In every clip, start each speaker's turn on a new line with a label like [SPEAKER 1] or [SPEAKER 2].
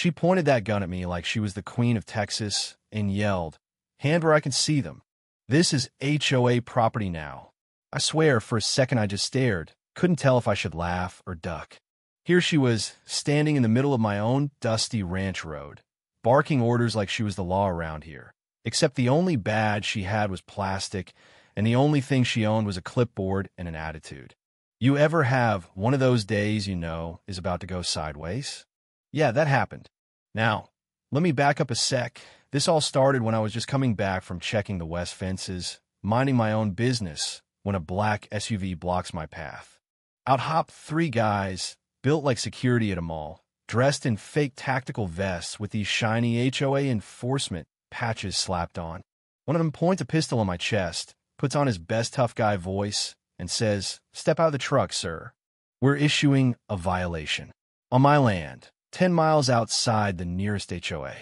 [SPEAKER 1] She pointed that gun at me like she was the Queen of Texas and yelled, "Hand where I can see them. This is HOA property now." I swear, for a second I just stared, couldn't tell if I should laugh or duck. Here she was, standing in the middle of my own dusty ranch road, barking orders like she was the law around here. Except the only badge she had was plastic, and the only thing she owned was a clipboard and an attitude. You ever have one of those days you know is about to go sideways? Yeah, that happened. Now, let me back up a sec. This all started when I was just coming back from checking the west fences, minding my own business, when a black SUV blocks my path. Out hop three guys, built like security at a mall, dressed in fake tactical vests with these shiny HOA enforcement patches slapped on. One of them points a pistol on my chest, puts on his best tough guy voice, and says, "Step out of the truck, sir. We're issuing a violation. On my land, 10 miles outside the nearest HOA."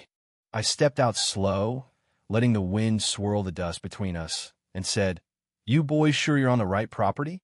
[SPEAKER 1] I stepped out slow, letting the wind swirl the dust between us, and said, "You boys sure you're on the right property?"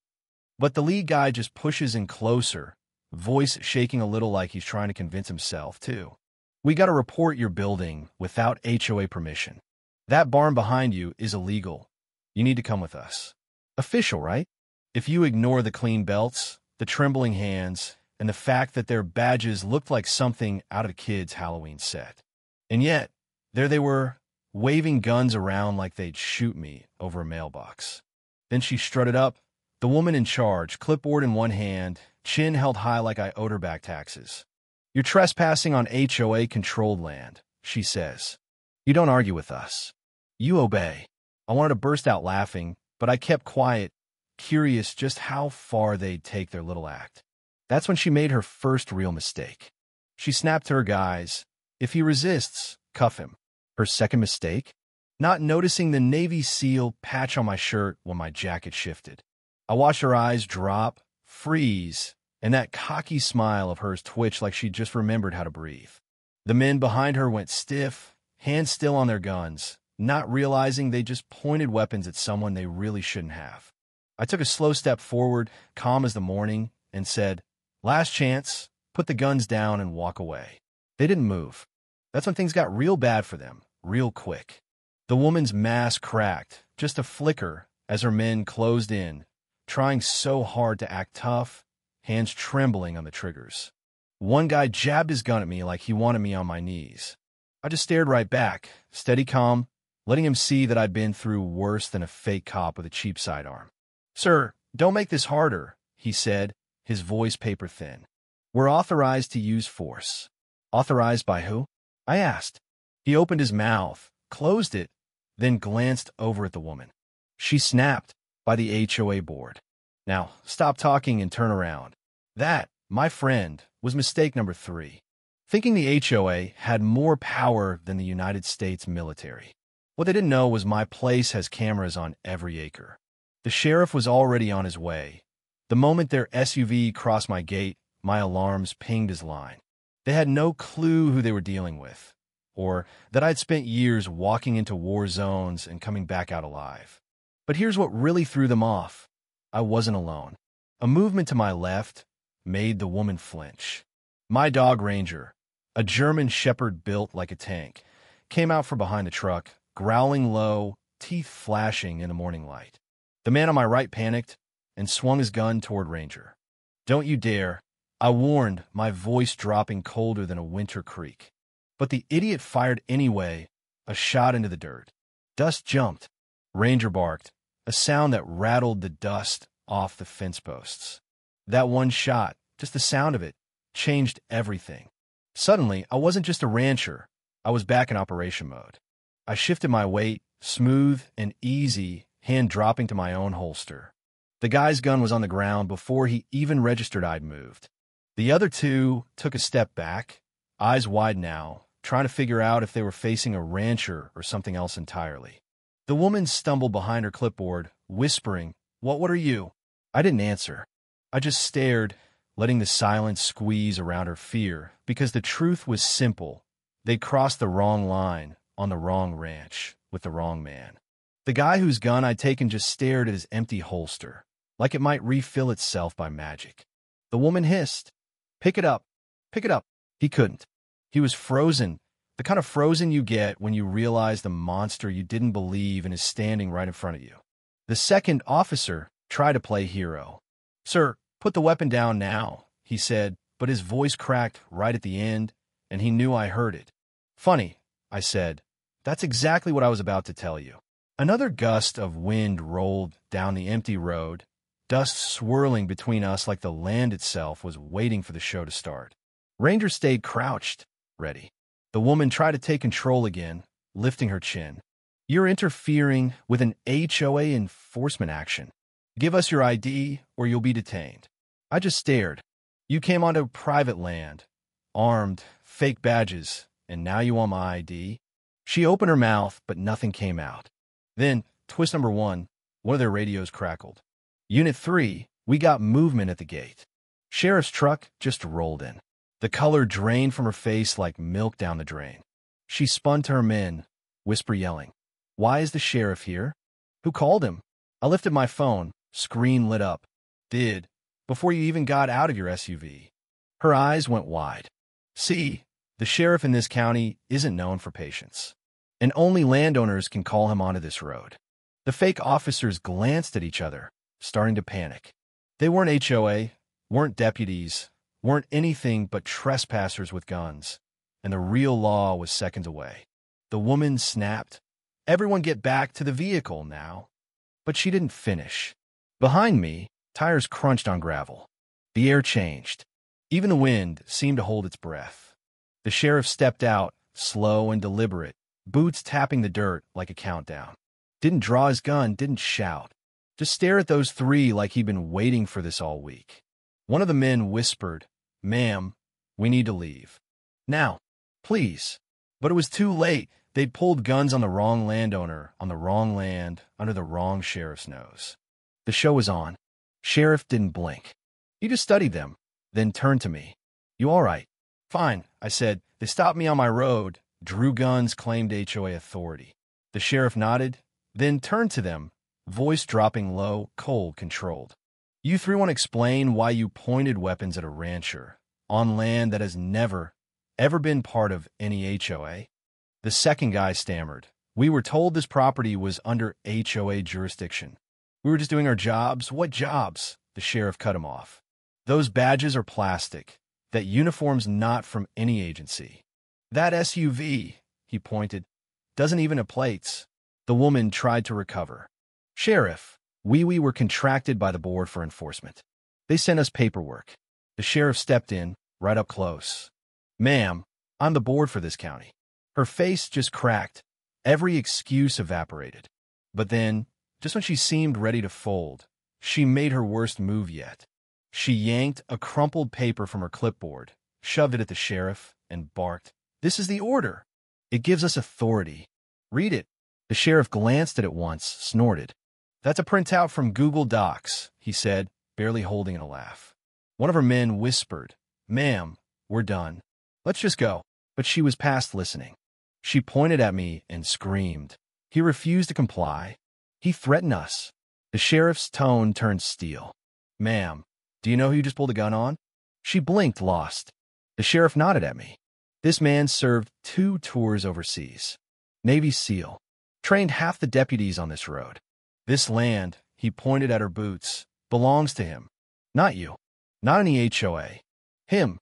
[SPEAKER 1] But the lead guy just pushes in closer, voice shaking a little like he's trying to convince himself, too. "We got to report your building without HOA permission. That barn behind you is illegal. You need to come with us." Official, right? If you ignore the clean belts, the trembling hands, and the fact that their badges looked like something out of a kid's Halloween set. And yet, there they were, waving guns around like they'd shoot me over a mailbox. Then she strutted up, the woman in charge, clipboard in one hand, chin held high like I owed her back taxes. "You're trespassing on HOA-controlled land," she says. "You don't argue with us. You obey." I wanted to burst out laughing, but I kept quiet, curious just how far they'd take their little act. That's when she made her first real mistake. She snapped to her guys, "If he resists, cuff him." Her second mistake? Not noticing the Navy SEAL patch on my shirt when my jacket shifted. I watched her eyes drop, freeze, and that cocky smile of hers twitch like she'd just remembered how to breathe. The men behind her went stiff, hands still on their guns, not realizing they just pointed weapons at someone they really shouldn't have. I took a slow step forward, calm as the morning, and said, "Last chance, put the guns down and walk away." They didn't move. That's when things got real bad for them, real quick. The woman's mask cracked, just a flicker, as her men closed in, trying so hard to act tough, hands trembling on the triggers. One guy jabbed his gun at me like he wanted me on my knees. I just stared right back, steady calm, letting him see that I'd been through worse than a fake cop with a cheap sidearm. "Sir, don't make this harder," he said, his voice paper thin. "We're authorized to use force." "Authorized by who?" I asked. He opened his mouth, closed it, then glanced over at the woman. She snapped, "By the HOA board. Now, stop talking and turn around." That, my friend, was mistake number 3. Thinking the HOA had more power than the United States military. What they didn't know was my place has cameras on every acre. The sheriff was already on his way. The moment their SUV crossed my gate, my alarms pinged his line. They had no clue who they were dealing with, or that I'd spent years walking into war zones and coming back out alive. But here's what really threw them off. I wasn't alone. A movement to my left made the woman flinch. My dog Ranger, a German shepherd built like a tank, came out from behind the truck, growling low, teeth flashing in the morning light. The man on my right panicked and swung his gun toward Ranger. "Don't you dare," I warned, my voice dropping colder than a winter creek. But the idiot fired anyway, a shot into the dirt. Dust jumped. Ranger barked, a sound that rattled the dust off the fence posts. That one shot, just the sound of it, changed everything. Suddenly, I wasn't just a rancher. I was back in operation mode. I shifted my weight, smooth and easy, hand dropping to my own holster. The guy's gun was on the ground before he even registered I'd moved. The other two took a step back, eyes wide now, trying to figure out if they were facing a rancher or something else entirely. The woman stumbled behind her clipboard, whispering, What are you?" I didn't answer. I just stared, letting the silence squeeze around her fear, because the truth was simple. They'd crossed the wrong line, on the wrong ranch, with the wrong man. The guy whose gun I'd taken just stared at his empty holster, like it might refill itself by magic. The woman hissed, Pick it up. Pick it up." He couldn't. He was frozen, the kind of frozen you get when you realize the monster you didn't believe in is standing right in front of you. The second officer tried to play hero. "Sir, put the weapon down now," he said, but his voice cracked right at the end, and he knew I heard it. "Funny," I said. "That's exactly what I was about to tell you." Another gust of wind rolled down the empty road, dust swirling between us like the land itself was waiting for the show to start. Ranger stayed crouched, ready. The woman tried to take control again, lifting her chin. "You're interfering with an HOA enforcement action. Give us your ID or you'll be detained." I just stared. "You came onto private land, armed, fake badges, and now you want my ID?" She opened her mouth, but nothing came out. Then, twist number one of their radios crackled. "Unit 3, we got movement at the gate." Sheriff's truck just rolled in. The color drained from her face like milk down the drain. She spun to her men, whisper yelling, "Why is the sheriff here? Who called him?" I lifted my phone, screen lit up. "Did, before you even got out of your SUV." Her eyes went wide. "See, the sheriff in this county isn't known for patience, and only landowners can call him onto this road." The fake officers glanced at each other, starting to panic. They weren't HOA, weren't deputies, weren't anything but trespassers with guns, and the real law was seconds away. The woman snapped, "Everyone get back to the vehicle now." But she didn't finish. Behind me, tires crunched on gravel. The air changed. Even the wind seemed to hold its breath. The sheriff stepped out, slow and deliberate, boots tapping the dirt like a countdown. Didn't draw his gun, didn't shout. Just stare at those three like he'd been waiting for this all week. One of the men whispered, "Ma'am, we need to leave. Now, please." But it was too late. They'd pulled guns on the wrong landowner, on the wrong land, under the wrong sheriff's nose. The show was on. Sheriff didn't blink. He just studied them, then turned to me. "You all right?" "Fine," I said. "They stopped me on my road, drew guns, claimed HOA authority." The sheriff nodded, then turned to them, voice dropping low, cold, controlled. "You three want to explain why you pointed weapons at a rancher on land that has never, ever been part of any HOA?" The second guy stammered. "We were told this property was under HOA jurisdiction. We were just doing our jobs." "What jobs?" The sheriff cut him off. "Those badges are plastic. That uniform's not from any agency. That SUV," he pointed, "doesn't even have plates." The woman tried to recover. "Sheriff, we were contracted by the board for enforcement. They sent us paperwork." The sheriff stepped in, right up close. "Ma'am, I'm the board for this county." Her face just cracked. Every excuse evaporated. But then, just when she seemed ready to fold, she made her worst move yet. She yanked a crumpled paper from her clipboard, shoved it at the sheriff, and barked, "This is the order. It gives us authority. Read it." The sheriff glanced at it once, snorted. "That's a printout from Google Docs," he said, barely holding in a laugh. One of her men whispered, "Ma'am, we're done. Let's just go." But she was past listening. She pointed at me and screamed. He refused to comply. He threatened us. The sheriff's tone turned steel. "Ma'am, do you know who you just pulled a gun on?" She blinked, lost. The sheriff nodded at me. "This man served 2 tours overseas. Navy SEAL. Trained half the deputies on this road. This land," he pointed at her boots, "belongs to him. Not you. Not any HOA. Him."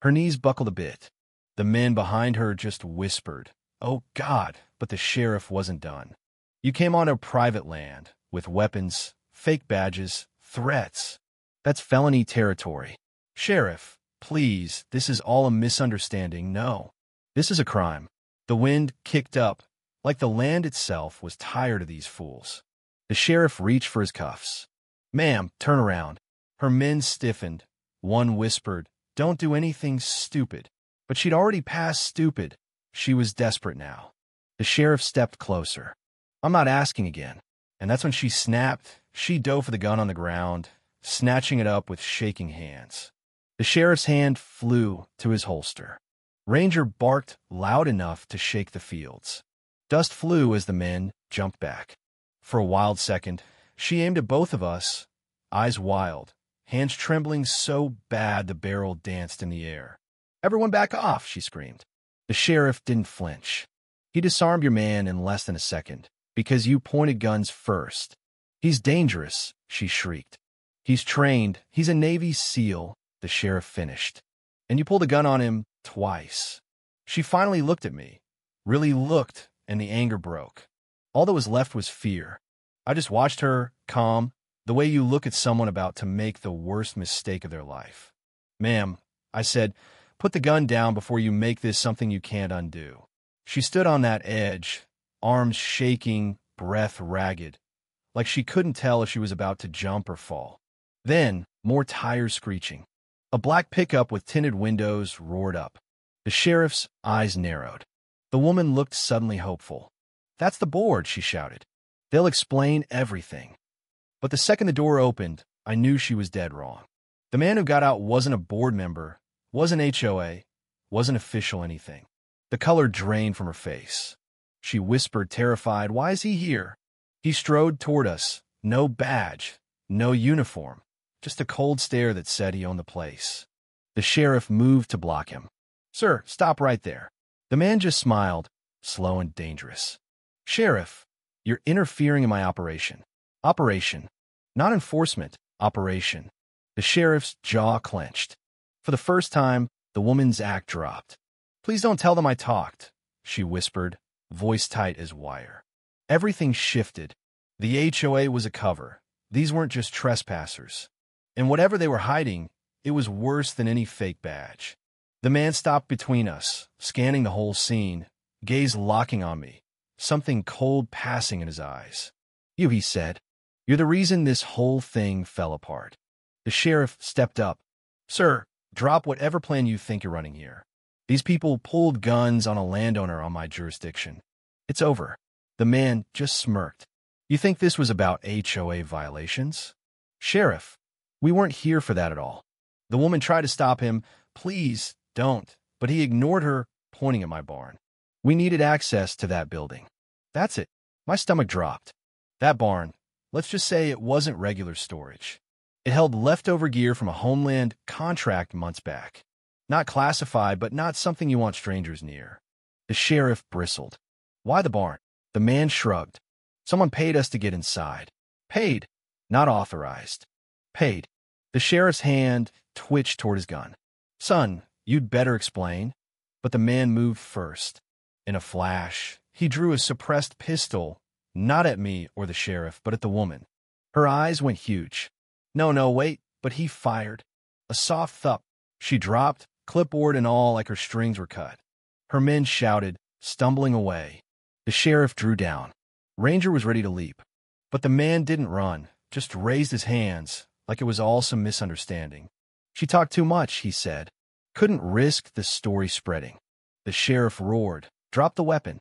[SPEAKER 1] Her knees buckled a bit. The men behind her just whispered, "Oh, God," but the sheriff wasn't done. "You came onto private land, with weapons, fake badges, threats. That's felony territory. Sheriff, please, this is all a misunderstanding. No, this is a crime." The wind kicked up, like the land itself was tired of these fools. The sheriff reached for his cuffs. "Ma'am, turn around." Her men stiffened. One whispered, "Don't do anything stupid." But she'd already passed stupid. She was desperate now. The sheriff stepped closer. "I'm not asking again." And that's when she snapped. She dove for the gun on the ground, snatching it up with shaking hands. The sheriff's hand flew to his holster. Ranger barked loud enough to shake the fields. Dust flew as the men jumped back. For a wild second, she aimed at both of us, eyes wild, hands trembling so bad the barrel danced in the air. "Everyone back off," she screamed. The sheriff didn't flinch. He disarmed your man in less than a second, because you pointed guns first. He's dangerous, she shrieked. He's trained, he's a Navy SEAL, the sheriff finished. And you pulled a gun on him twice. She finally looked at me, really looked, and the anger broke. All that was left was fear. I just watched her, calm, the way you look at someone about to make the worst mistake of their life. Ma'am, I said, put the gun down before you make this something you can't undo. She stood on that edge, arms shaking, breath ragged, like she couldn't tell if she was about to jump or fall. Then, more tires screeching. A black pickup with tinted windows roared up. The sheriff's eyes narrowed. The woman looked suddenly hopeful. That's the board, she shouted. They'll explain everything. But the second the door opened, I knew she was dead wrong. The man who got out wasn't a board member, wasn't HOA, wasn't official anything. The color drained from her face. She whispered, terrified, "Why is he here?" He strode toward us. No badge, no uniform, just a cold stare that said he owned the place. The sheriff moved to block him. "Sir, stop right there." The man just smiled, slow and dangerous. "Sheriff, you're interfering in my operation." Operation. Not enforcement. Operation. The sheriff's jaw clenched. For the first time, the woman's act dropped. "Please don't tell them I talked," she whispered, voice tight as wire. Everything shifted. The HOA was a cover. These weren't just trespassers. And whatever they were hiding, it was worse than any fake badge. The man stopped between us, scanning the whole scene, gaze locking on me, something cold passing in his eyes. "You," he said. "You're the reason this whole thing fell apart." The sheriff stepped up. "Sir, drop whatever plan you think you're running here. These people pulled guns on a landowner on my jurisdiction. It's over." The man just smirked. "You think this was about HOA violations?" "Sheriff, we weren't here for that at all." The woman tried to stop him. "Please, don't." But he ignored her, pointing at my barn. "We needed access to that building." That's it. My stomach dropped. That barn, let's just say it wasn't regular storage. It held leftover gear from a Homeland contract months back. Not classified, but not something you want strangers near. The sheriff bristled. "Why the barn?" The man shrugged. "Someone paid us to get inside." "Paid, not authorized." "Paid." The sheriff's hand twitched toward his gun. "Son, you'd better explain." But the man moved first. In a flash, he drew a suppressed pistol, not at me or the sheriff, but at the woman. Her eyes went huge. No, wait, but he fired. A soft thump. She dropped, clipboard and all, like her strings were cut. Her men shouted, stumbling away. The sheriff drew down. Ranger was ready to leap. But the man didn't run, just raised his hands, like it was all some misunderstanding. "She talked too much," he said. "Couldn't risk the story spreading." The sheriff roared, "Drop the weapon."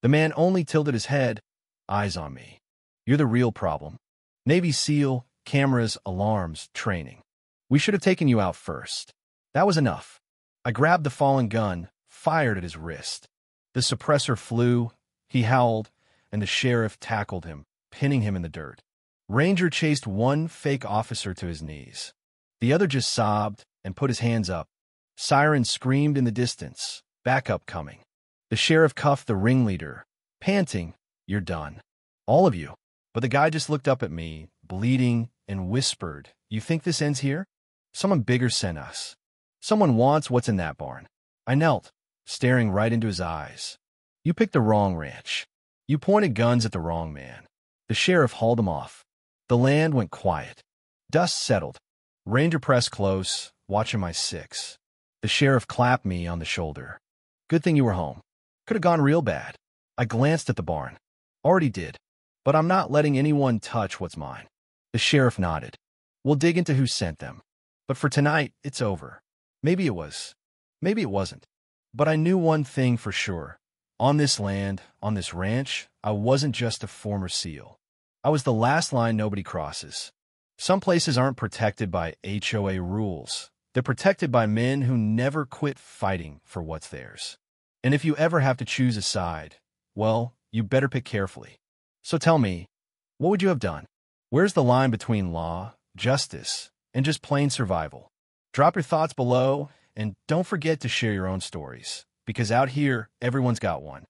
[SPEAKER 1] The man only tilted his head, eyes on me. "You're the real problem. Navy SEAL, cameras, alarms, training. We should have taken you out first." That was enough. I grabbed the fallen gun, fired at his wrist. The suppressor flew, he howled, and the sheriff tackled him, pinning him in the dirt. Ranger chased one fake officer to his knees. The other just sobbed and put his hands up. Sirens screamed in the distance, backup coming. The sheriff cuffed the ringleader, panting, "You're done. All of you." But the guy just looked up at me, bleeding, and whispered, "You think this ends here? Someone bigger sent us. Someone wants what's in that barn." I knelt, staring right into his eyes. "You picked the wrong ranch. You pointed guns at the wrong man." The sheriff hauled him off. The land went quiet. Dust settled. Ranger pressed close, watching my six. The sheriff clapped me on the shoulder. "Good thing you were home. Could have gone real bad." I glanced at the barn. "Already did. But I'm not letting anyone touch what's mine." The sheriff nodded. "We'll dig into who sent them. But for tonight, it's over." Maybe it was. Maybe it wasn't. But I knew one thing for sure. On this land, on this ranch, I wasn't just a former SEAL. I was the last line nobody crosses. Some places aren't protected by HOA rules. They're protected by men who never quit fighting for what's theirs. And if you ever have to choose a side, well, you better pick carefully. So tell me, what would you have done? Where's the line between law, justice, and just plain survival? Drop your thoughts below, and don't forget to share your own stories. because out here, everyone's got one.